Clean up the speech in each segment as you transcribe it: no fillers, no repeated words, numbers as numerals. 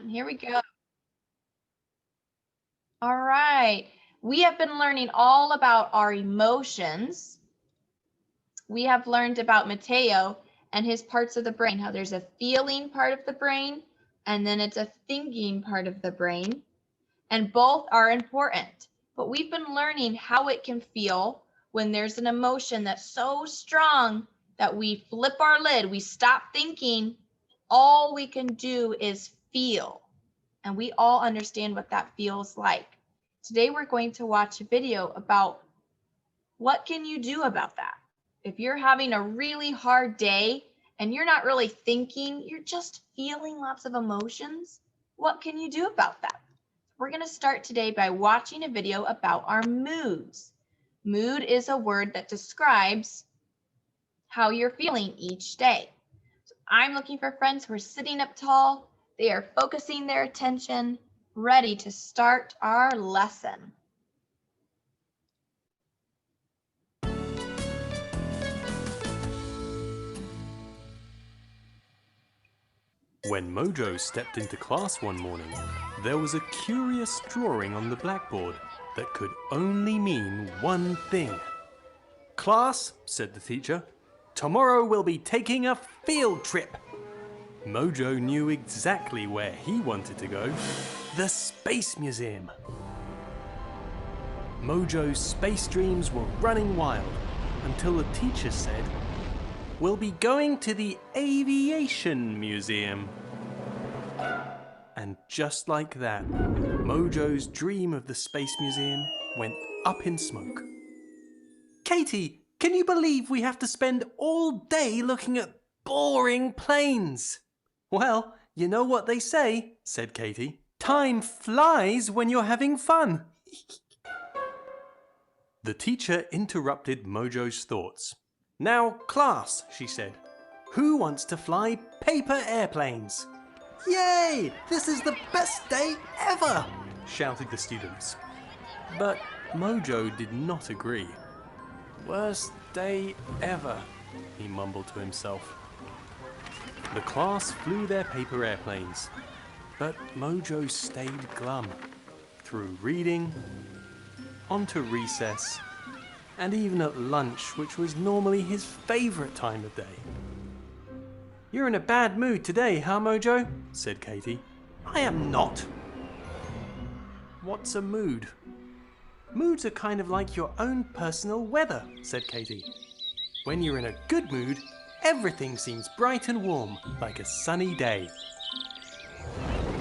Here we go. All right. We have been learning all about our emotions. We have learned about Mateo and his parts of the brain, how there's a feeling part of the brain, and then it's a thinking part of the brain. And both are important. But we've been learning how it can feel when there's an emotion that's so strong that we flip our lid, we stop thinking. All we can do is feel. And we all understand what that feels like. Today we're going to watch a video about what can you do about that. If you're having a really hard day and you're not really thinking, you're just feeling lots of emotions, what can you do about that? We're going to start today by watching a video about our moods. Mood is a word that describes how you're feeling each day. So I'm looking for friends who are sitting up tall. They are focusing their attention, ready to start our lesson. When Mojo stepped into class one morning, there was a curious drawing on the blackboard that could only mean one thing. "Class," said the teacher, "tomorrow we'll be taking a field trip." Mojo knew exactly where he wanted to go: the Space Museum. Mojo's space dreams were running wild until the teacher said, "We'll be going to the Aviation Museum." And just like that, Mojo's dream of the Space Museum went up in smoke. "Katie, can you believe we have to spend all day looking at boring planes?" "Well, you know what they say," said Katie. "Time flies when you're having fun." The teacher interrupted Mojo's thoughts. "Now, class," she said, "who wants to fly paper airplanes?" "Yay! This is the best day ever!" shouted the students. But Mojo did not agree. "Worst day ever," he mumbled to himself. The class flew their paper airplanes, but Mojo stayed glum through reading, onto recess, and even at lunch, which was normally his favorite time of day. "You're in a bad mood today, huh, Mojo?" said Katie. "I am not." "What's a mood?" "Moods are kind of like your own personal weather," said Katie. "When you're in a good mood, everything seems bright and warm, like a sunny day.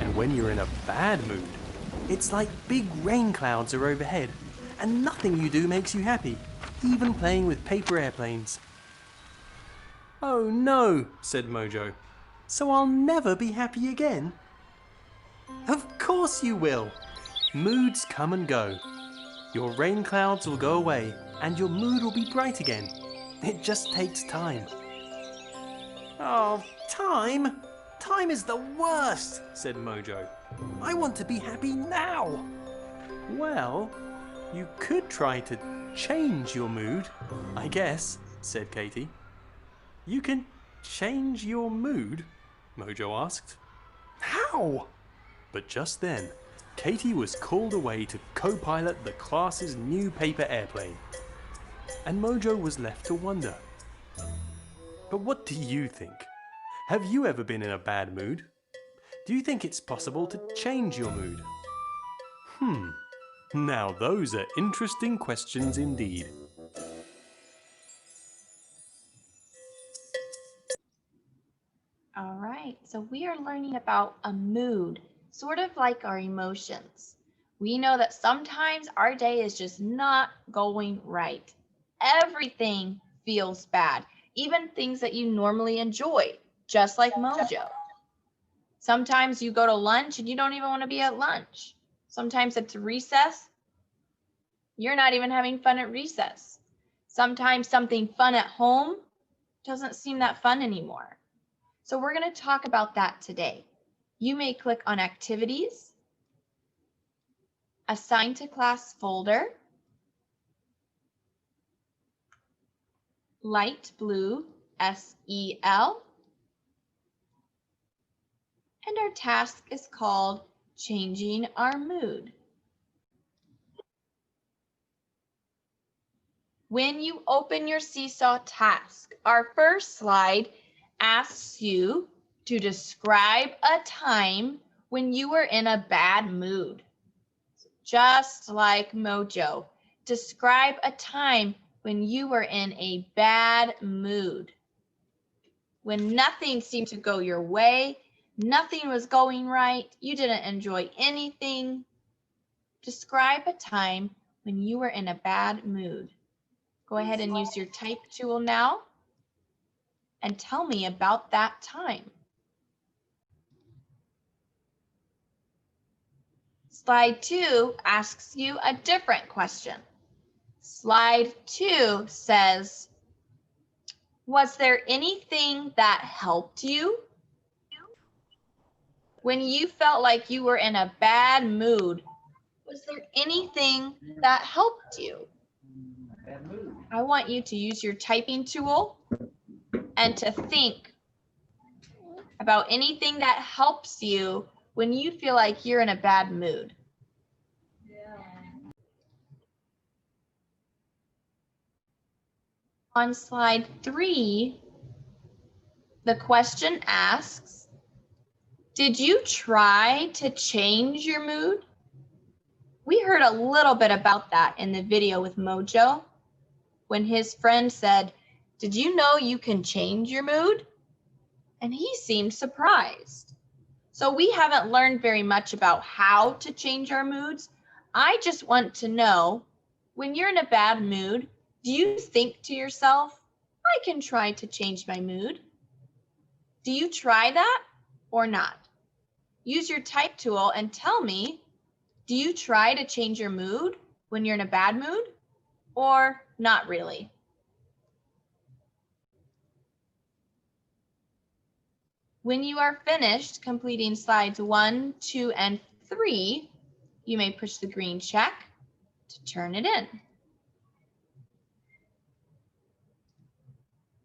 And when you're in a bad mood, it's like big rain clouds are overhead, and nothing you do makes you happy, even playing with paper airplanes." "Oh no," said Mojo. "So I'll never be happy again?" "Of course you will. Moods come and go. Your rain clouds will go away and your mood will be bright again. It just takes time." "Oh, time? Time is the worst," said Mojo. "I want to be happy now." "Well, you could try to change your mood, I guess," said Katie. "You can change your mood?" Mojo asked. "How?" But just then, Katie was called away to co-pilot the class's new paper airplane. And Mojo was left to wonder. But what do you think? Have you ever been in a bad mood? Do you think it's possible to change your mood? Now those are interesting questions indeed. All right, so we are learning about a mood, sort of like our emotions. We know that sometimes our day is just not going right. Everything feels bad, even things that you normally enjoy, just like Mojo. Sometimes you go to lunch and you don't even want to be at lunch. Sometimes it's recess. You're not even having fun at recess. Sometimes something fun at home doesn't seem that fun anymore. So we're going to talk about that today. You may click on Activities, Assign to Class folder, Light Blue, SEL, And our task is called changing our mood. When you open your seesaw task, our first slide asks you to describe a time when you were in a bad mood. Just like Mojo, describe a time when you were in a bad mood. When nothing seemed to go your way, nothing was going right, you didn't enjoy anything. Describe a time when you were in a bad mood. Go ahead and use your type tool now and tell me about that time. Slide 2 asks you a different question. Slide 2 says, was there anything that helped you? When you felt like you were in a bad mood, was there anything that helped you? I want you to use your typing tool and to think about anything that helps you when you feel like you're in a bad mood. On slide 3, the question asks, did you try to change your mood? We heard a little bit about that in the video with Mojo when his friend said, did you know you can change your mood? And he seemed surprised. So we haven't learned very much about how to change our moods. I just want to know, when you're in a bad mood, do you think to yourself, I can try to change my mood? Do you try that or not? Use your type tool and tell me, do you try to change your mood when you're in a bad mood or not really? When you are finished completing slides 1, 2, and 3, you may push the green check to turn it in.